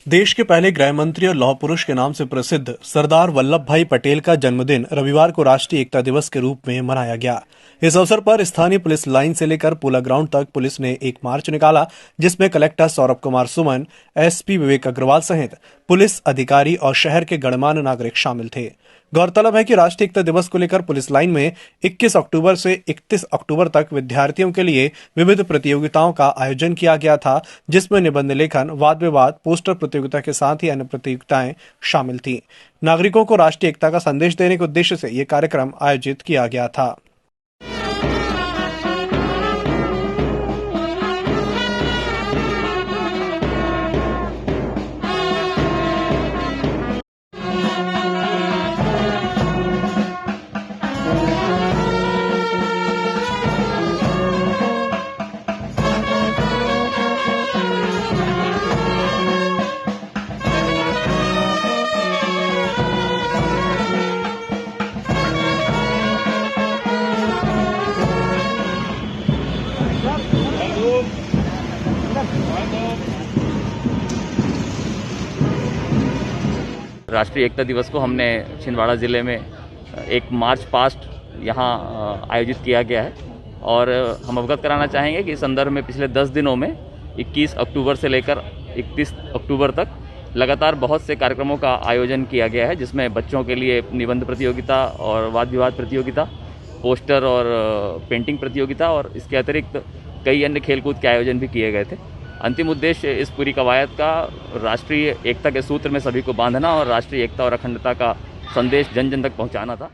देश के पहले गृह मंत्री और लौह पुरुष के नाम से प्रसिद्ध सरदार वल्लभ भाई पटेल का जन्मदिन रविवार को राष्ट्रीय एकता दिवस के रूप में मनाया गया। इस अवसर पर स्थानीय पुलिस लाइन से लेकर पोला ग्राउंड तक पुलिस ने एक मार्च निकाला, जिसमें कलेक्टर सौरभ कुमार सुमन, एसपी विवेक अग्रवाल सहित पुलिस अधिकारी और शहर के गणमान्य नागरिक शामिल थे। गौरतलब है कि राष्ट्रीय एकता दिवस को लेकर पुलिस लाइन में 21 अक्टूबर से 31 अक्टूबर तक विद्यार्थियों के लिए विविध प्रतियोगिताओं का आयोजन किया गया था, जिसमें निबंध लेखन, वाद विवाद, पोस्टर प्रतियोगिता के साथ ही अन्य प्रतियोगिताएं शामिल थीं। नागरिकों को राष्ट्रीय एकता का संदेश देने के उद्देश्य से ये कार्यक्रम आयोजित किया गया था। राष्ट्रीय एकता दिवस को हमने छिंदवाड़ा ज़िले में एक मार्च पास्ट यहाँ आयोजित किया गया है और हम अवगत कराना चाहेंगे कि इस संदर्भ में पिछले 10 दिनों में 21 अक्टूबर से लेकर 31 अक्टूबर तक लगातार बहुत से कार्यक्रमों का आयोजन किया गया है, जिसमें बच्चों के लिए निबंध प्रतियोगिता और वाद विवाद प्रतियोगिता, पोस्टर और पेंटिंग प्रतियोगिता और इसके अतिरिक्त कई अन्य खेलकूद के आयोजन भी किए गए थे। अंतिम उद्देश्य इस पूरी कवायद का राष्ट्रीय एकता के सूत्र में सभी को बांधना और राष्ट्रीय एकता और अखंडता का संदेश जन जन तक पहुंचाना था।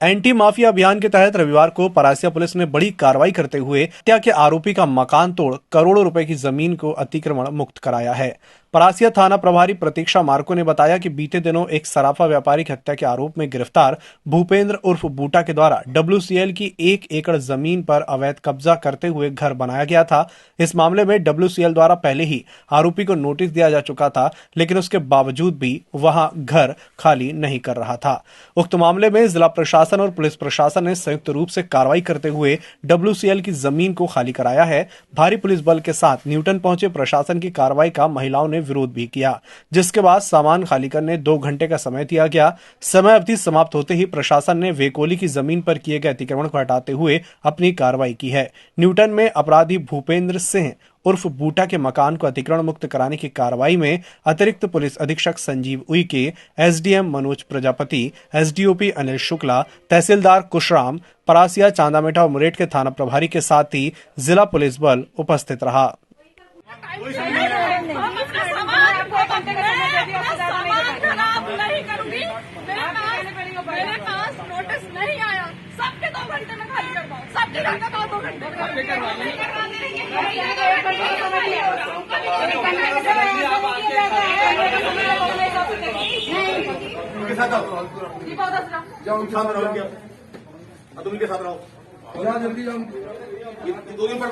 एंटी माफिया अभियान के तहत रविवार को परासिया पुलिस ने बड़ी कार्रवाई करते हुए हत्या के आरोपी का मकान तोड़ करोड़ों रुपए की जमीन को अतिक्रमण मुक्त कराया है। परासिया थाना प्रभारी प्रतीक्षा मार्को ने बताया कि बीते दिनों एक सराफा व्यापारी की हत्या के आरोप में गिरफ्तार भूपेंद्र उर्फ बूटा के द्वारा WCL की 1 एकड़ जमीन पर अवैध कब्जा करते हुए घर बनाया गया था। इस मामले में WCL द्वारा पहले ही आरोपी को नोटिस दिया जा चुका था, लेकिन उसके बावजूद भी वहां घर खाली नहीं कर रहा था। उक्त मामले में जिला प्रशासन और पुलिस प्रशासन ने संयुक्त रूप से कार्रवाई करते हुए WCL की जमीन को खाली कराया है। भारी पुलिस बल के साथ न्यूटन पहुंचे प्रशासन की कार्रवाई का महिलाओं ने विरोध भी किया, जिसके बाद सामान खाली करने 2 घंटे का समय दिया गया। समय अवधि समाप्त होते ही प्रशासन ने वेकोली की जमीन पर किए गए अतिक्रमण को हटाते हुए अपनी कार्रवाई की है। न्यूटन में अपराधी भूपेंद्र सिंह उर्फ बूटा के मकान को अतिक्रमण मुक्त कराने की कार्रवाई में अतिरिक्त पुलिस अधीक्षक संजीव उइके, SDM मनोज प्रजापति, SDOP अनिल शुक्ला, तहसीलदार कुशराम, परासिया, चांदामेटा और मुरेट के थाना प्रभारी के साथ ही जिला पुलिस बल उपस्थित रहा। तुम के साथ रहो जल्दी जाओ, दो दिन पर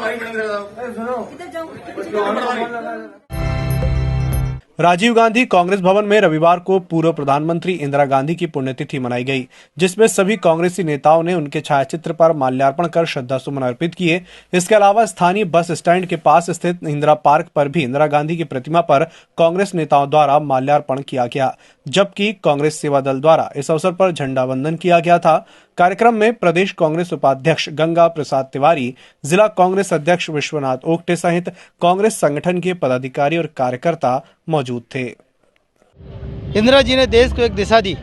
राजीव गांधी कांग्रेस भवन में रविवार को पूर्व प्रधानमंत्री इंदिरा गांधी की पुण्यतिथि मनाई गई, जिसमें सभी कांग्रेसी नेताओं ने उनके छायाचित्र पर माल्यार्पण कर श्रद्धासुमन अर्पित किए। इसके अलावा स्थानीय बस स्टैंड के पास स्थित इंदिरा पार्क पर भी इंदिरा गांधी की प्रतिमा पर कांग्रेस नेताओं द्वारा माल्यार्पण किया गया, जबकि कांग्रेस सेवा दल द्वारा इस अवसर पर झंडा वंदन किया गया था। कार्यक्रम में प्रदेश कांग्रेस उपाध्यक्ष गंगा प्रसाद तिवारी, जिला कांग्रेस अध्यक्ष विश्वनाथ ओक्टे सहित कांग्रेस संगठन के पदाधिकारी और कार्यकर्ता मौजूद थे। इंदिरा जी ने देश को एक दिशा दी।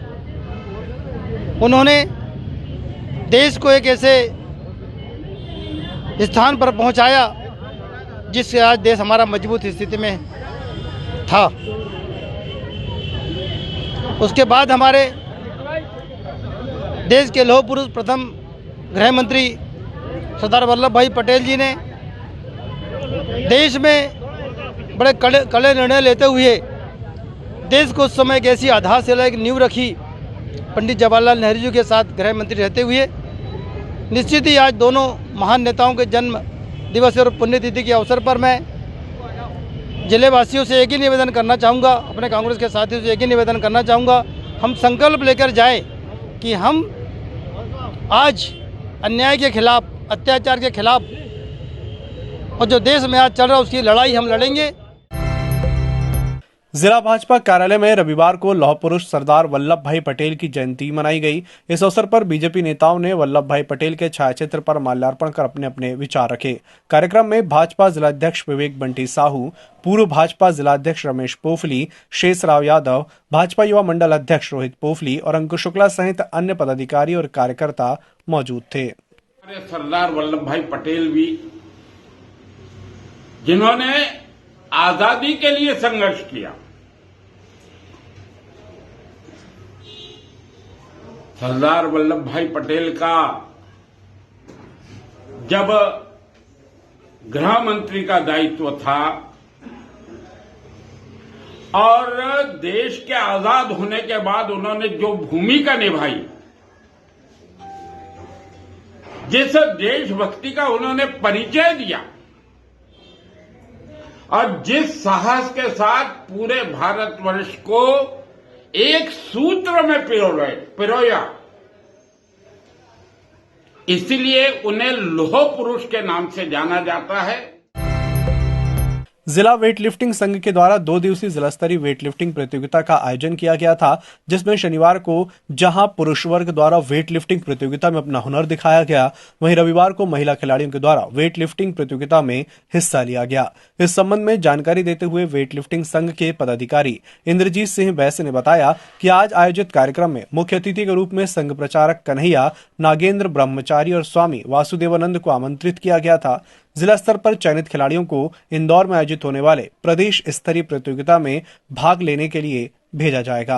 उन्होंने देश को एक ऐसे स्थान पर पहुंचाया जिससे आज देश हमारा मजबूत स्थिति में था। उसके बाद हमारे देश के लौह पुरुष प्रथम गृह मंत्री सरदार वल्लभ भाई पटेल जी ने देश में बड़े कड़े निर्णय लेते हुए देश को उस समय एक ऐसी आधारशिला एक नींव रखी, पंडित जवाहरलाल नेहरू जी के साथ गृह मंत्री रहते हुए। निश्चित ही आज दोनों महान नेताओं के जन्म दिवस और पुण्यतिथि के अवसर पर मैं जिले वासियों से एक ही निवेदन करना चाहूँगा, अपने कांग्रेस के साथियों से एक ही निवेदन करना चाहूँगा, हम संकल्प लेकर जाएं कि हम आज अन्याय के खिलाफ, अत्याचार के खिलाफ और जो देश में आज चल रहा है उसकी लड़ाई हम लड़ेंगे। जिला भाजपा कार्यालय में रविवार को लौह पुरुष सरदार वल्लभ भाई पटेल की जयंती मनाई गई। इस अवसर पर बीजेपी नेताओं ने वल्लभ भाई पटेल के छायाचित्र पर माल्यार्पण कर अपने अपने विचार रखे। कार्यक्रम में भाजपा जिलाध्यक्ष विवेक बंटी साहू, पूर्व भाजपा जिलाध्यक्ष रमेश पोफली, शेषराव यादव, भाजपा युवा मंडल अध्यक्ष रोहित पोफली और अंकुश शुक्ला सहित अन्य पदाधिकारी और कार्यकर्ता मौजूद थे। सरदार वल्लभ भाई पटेल भी, जिन्होंने आजादी के लिए संघर्ष किया, सरदार वल्लभ भाई पटेल का जब गृह मंत्री का दायित्व था और देश के आजाद होने के बाद उन्होंने जो भूमिका निभाई, जिस देशभक्ति का उन्होंने परिचय दिया और जिस साहस के साथ पूरे भारतवर्ष को एक सूत्र में पिरोया, इसलिए उन्हें लौह पुरुष के नाम से जाना जाता है। जिला वेट लिफ्टिंग संघ के द्वारा 2 दिवसीय जिला स्तरीय वेट लिफ्टिंग प्रतियोगिता का आयोजन किया गया था, जिसमें शनिवार को जहां पुरुष वर्ग द्वारा वेट लिफ्टिंग प्रतियोगिता में अपना हुनर दिखाया गया, वहीं रविवार को महिला खिलाड़ियों के द्वारा वेट लिफ्टिंग प्रतियोगिता में हिस्सा लिया गया। इस संबंध में जानकारी देते हुए वेट लिफ्टिंग संघ के पदाधिकारी इंद्रजीत सिंह बैस ने बताया कि आज आयोजित कार्यक्रम में मुख्य अतिथि के रूप में संघ प्रचारक कन्हैया, नागेंद्र ब्रह्मचारी और स्वामी वासुदेवानंद को आमंत्रित किया गया था। जिला स्तर पर चयनित खिलाड़ियों को इंदौर में आयोजित होने वाले प्रदेश स्तरीय प्रतियोगिता में भाग लेने के लिए भेजा जाएगा।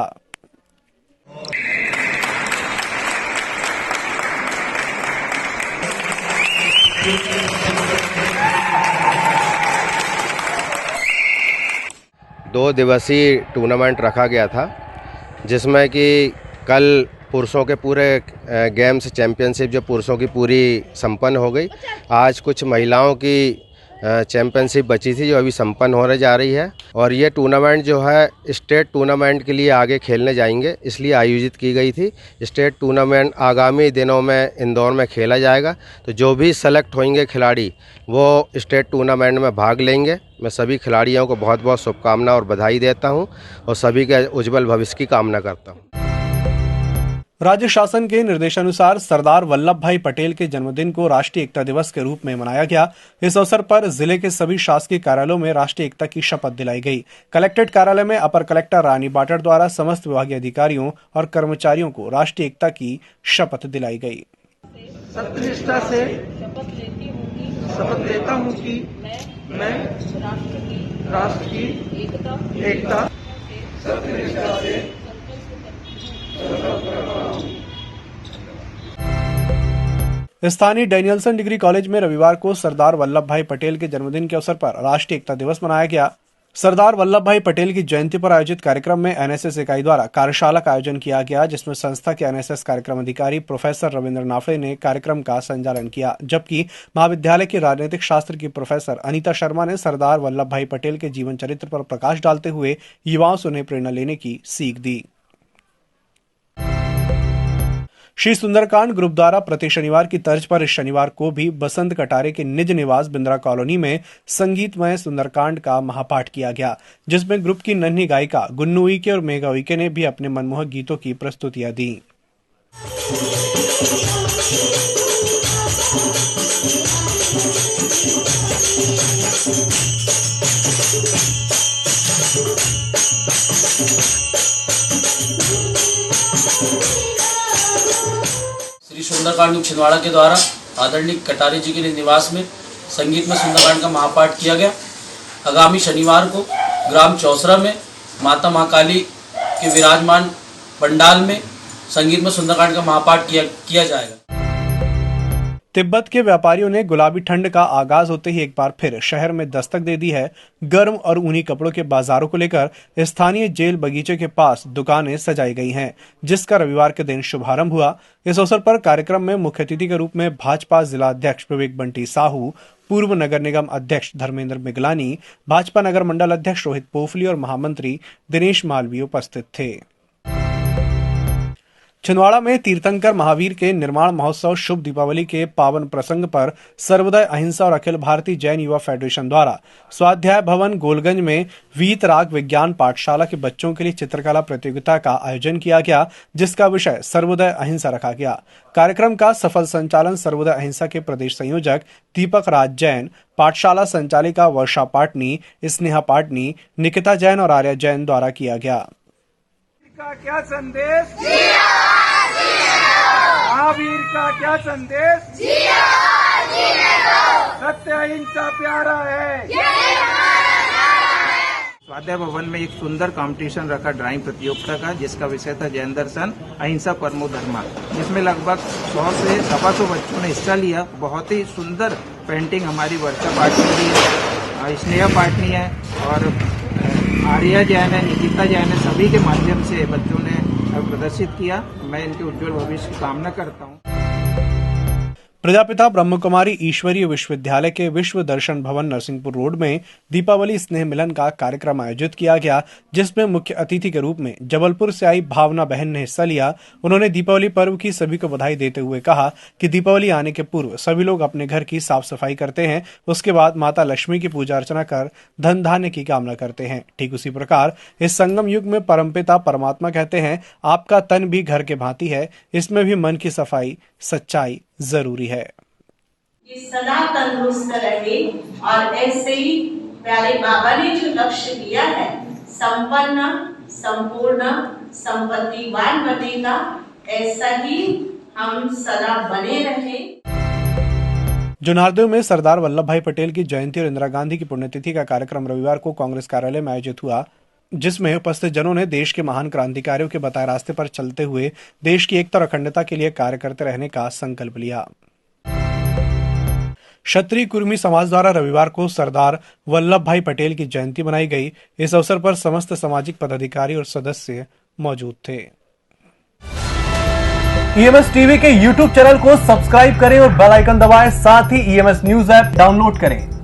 दो दिवसीय टूर्नामेंट रखा गया था, जिसमें कि कल पुरुषों के पूरे गेम्स चैंपियनशिप जो पुरुषों की पूरी संपन्न हो गई। आज कुछ महिलाओं की चैंपियनशिप बची थी जो अभी संपन्न होने जा रही है, और ये टूर्नामेंट जो है स्टेट टूर्नामेंट के लिए आगे खेलने जाएंगे, इसलिए आयोजित की गई थी। स्टेट टूर्नामेंट आगामी दिनों में इंदौर में खेला जाएगा, तो जो भी सेलेक्ट होंगे खिलाड़ी वो स्टेट टूर्नामेंट में भाग लेंगे। मैं सभी खिलाड़ियों को बहुत बहुत शुभकामनाएं और बधाई देता हूं और सभी के उज्जवल भविष्य की कामना करता हूं। राज्य शासन के निर्देशानुसार सरदार वल्लभ भाई पटेल के जन्मदिन को राष्ट्रीय एकता दिवस के रूप में मनाया गया। इस अवसर पर जिले के सभी शासकीय कार्यालयों में राष्ट्रीय एकता की शपथ दिलाई गई। कलेक्ट्रेट कार्यालय में अपर कलेक्टर रानी बाटड़ द्वारा समस्त विभागीय अधिकारियों और कर्मचारियों को राष्ट्रीय एकता की शपथ दिलाई गई। सत्यनिष्ठा से शपथ लेता हूँ कि मैं राष्ट्र की एकता सत्यनिष्ठा से स्थानीय डैनियल्सन डिग्री कॉलेज में रविवार को सरदार वल्लभ भाई पटेल के जन्मदिन के अवसर पर राष्ट्रीय एकता दिवस मनाया गया। सरदार वल्लभ भाई पटेल की जयंती पर आयोजित कार्यक्रम में एनएसएस इकाई द्वारा कार्यशाला का आयोजन किया गया, जिसमें संस्था के एनएसएस कार्यक्रम अधिकारी प्रोफेसर रविंद्र नाफड़े ने कार्यक्रम का संचालन किया, जबकि महाविद्यालय के राजनीतिक शास्त्र की प्रोफेसर अनीता शर्मा ने सरदार वल्लभ भाई पटेल के जीवन चरित्र पर प्रकाश डालते हुए युवाओं से उन्हें प्रेरणा लेने की सीख दी। श्री सुंदरकांड ग्रुप द्वारा प्रति शनिवार की तर्ज पर इस शनिवार को भी बसंत कटारे के निज निवास बिंद्रा कॉलोनी में संगीतमय सुंदरकांड का महापाठ किया गया, जिसमें ग्रुप की नन्ही गायिका गुन्नू उइके और मेघा उइके ने भी अपने मनमोहक गीतों की प्रस्तुतियां दी। सुंदरकांड छिंदवाड़ा के द्वारा आदरणीय कटारे जी के निवास में संगीत में सुंदरकांड का महापाठ किया गया। आगामी शनिवार को ग्राम चौसरा में माता महाकाली के विराजमान पंडाल में संगीत में सुंदरकांड का महापाठ किया जाएगा। तिब्बत के व्यापारियों ने गुलाबी ठंड का आगाज होते ही एक बार फिर शहर में दस्तक दे दी है। गर्म और ऊनी कपड़ों के बाजारों को लेकर स्थानीय जेल बगीचे के पास दुकानें सजाई गई हैं, जिसका रविवार के दिन शुभारंभ हुआ। इस अवसर पर कार्यक्रम में मुख्य अतिथि के रूप में भाजपा जिला अध्यक्ष विवेक बंटी साहू, पूर्व नगर निगम अध्यक्ष धर्मेंद्र मिगलानी, भाजपा नगर मंडल अध्यक्ष रोहित पोफली और महामंत्री दिनेश मालवीय उपस्थित थे। छिंदवाड़ा में तीर्थंकर महावीर के निर्माण महोत्सव शुभ दीपावली के पावन प्रसंग पर सर्वोदय अहिंसा और अखिल भारतीय जैन युवा फेडरेशन द्वारा स्वाध्याय भवन गोलगंज में वीतराग विज्ञान पाठशाला के बच्चों के लिए चित्रकला प्रतियोगिता का आयोजन किया गया, जिसका विषय सर्वोदय अहिंसा रखा गया। कार्यक्रम का सफल संचालन सर्वोदय अहिंसा के प्रदेश संयोजक दीपक राज जैन, पाठशाला संचालिका वर्षा पाटनी, स्नेहा पाटनी, निकिता जैन और आर्या जैन द्वारा किया गया। का क्या संदेश? महावीर का क्या संदेश? सत्य अहिंसा प्यारा है। स्वाध्याय भवन में एक सुंदर कंपटीशन रखा ड्राइंग प्रतियोगिता का, जिसका विषय था जैन दर्शन अहिंसा परमो धर्मा, जिसमें लगभग 100 से 125 बच्चों ने हिस्सा लिया। बहुत ही सुंदर पेंटिंग हमारी वर्षा पाटनी की है, स्नेहा पाटनी है और आर्या जैन है, निकिता जैन है, सभी के माध्यम से बच्चों ने प्रदर्शित किया। मैं इनके उज्जवल भविष्य की कामना करता हूँ। प्रजापिता ब्रह्मकुमारी ईश्वरीय विश्वविद्यालय के विश्व दर्शन भवन नरसिंहपुर रोड में दीपावली स्नेह मिलन का कार्यक्रम आयोजित किया गया, जिसमें मुख्य अतिथि के रूप में जबलपुर से आई भावना बहन ने हिस्सा लिया। उन्होंने दीपावली पर्व की सभी को बधाई देते हुए कहा कि दीपावली आने के पूर्व सभी लोग अपने घर की साफ सफाई करते हैं, उसके बाद माता लक्ष्मी की पूजा अर्चना कर धन धान्य की कामना करते हैं। ठीक उसी प्रकार इस संगम युग में परमपिता परमात्मा कहते हैं, आपका तन भी घर के भांति है, इसमें भी मन की सफाई सच्चाई जरूरी है। कि सदा तंदुरुस्त रहे और ऐसे ही प्यारे बाबा ने जो लक्ष्य दिया है, संपन्न संपूर्ण संपत्तिवान बनेगा, ऐसा ही हम सदा बने रहे। जुनारदेव में सरदार वल्लभ भाई पटेल की जयंती और इंदिरा गांधी की पुण्यतिथि का कार्यक्रम रविवार को कांग्रेस कार्यालय में आयोजित हुआ, जिसमें उपस्थित जनों ने देश के महान क्रांतिकारियों के बताए रास्ते पर चलते हुए देश की एकता और अखंडता के लिए कार्य करते रहने का संकल्प लिया। क्षत्रिय कुर्मी समाज द्वारा रविवार को सरदार वल्लभ भाई पटेल की जयंती मनाई गई। इस अवसर पर समस्त सामाजिक पदाधिकारी और सदस्य मौजूद थे। ईएमएस टीवी के यूट्यूब चैनल को सब्सक्राइब करें और बेल आइकन दबाएं, साथ ही ईएमएस न्यूज ऐप डाउनलोड करें।